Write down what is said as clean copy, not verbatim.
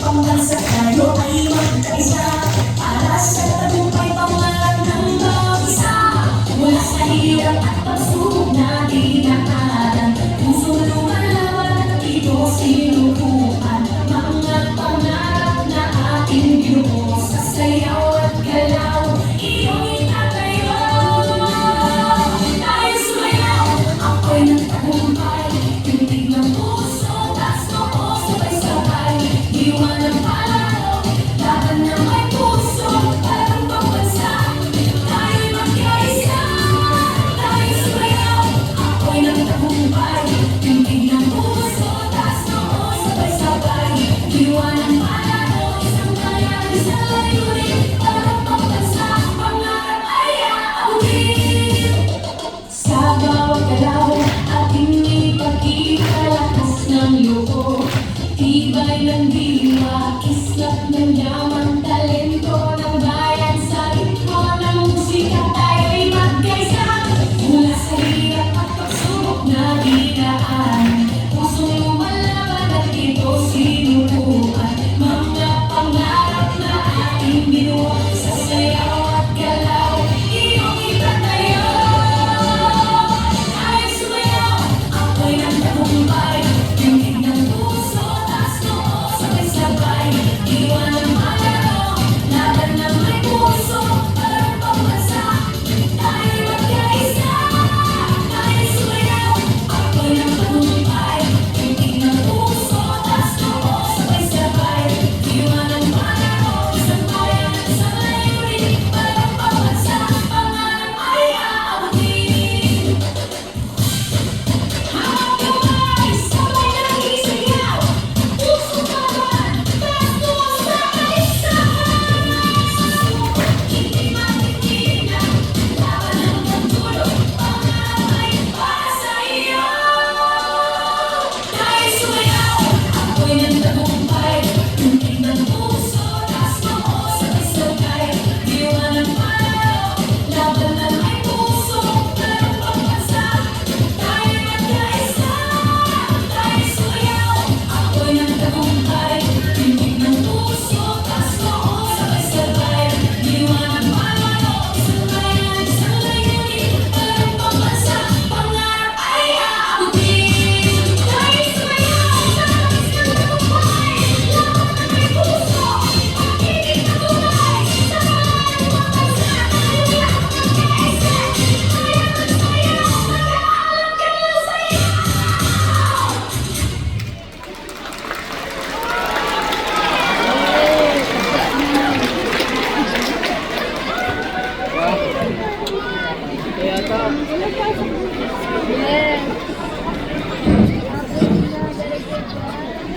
Pambansa tayo ay magkaisa para sa tagumpay pangarap ng bawat isa. Mula sa hirap at pagsubok na dinaanan, puso lumalaban at ito sinubukan. Mga pangarap na ating binuo sa sayaw at galaw, iyong itatayo. Tayo sumayaw, ako'y nagtagumpay, tindig ng puso, taas noo, sabay-sabay. Iwan ang palaro, laban na may puso, parang pambansa. Tayo'y magkaisa, tayo sumayaw, ako'y nagtagumpay. Tindig ng puso, taas noo, sabay-sabay. Iwan ang palaro, isang bayan, isang layunin, parang pambansa. Pangarap ay aawin. Sa bawat galaw, ating ipakita lakas ng loob. Tibay ng diwa, kislap ng yaman, talento ng bayan. Sa ritmo ng musika tayo'y magkaisa. Mula sa hirap at pagsubok na dinaan, pusong lumalaban at ito sinubukan. Mga pangarap na ating binuo sa sayaw at galaw, iyong itatayo. Tayo sumayaw, ako'y nagtagumpay, tindig ng puso, taas noo, sabay-sabay. Iwan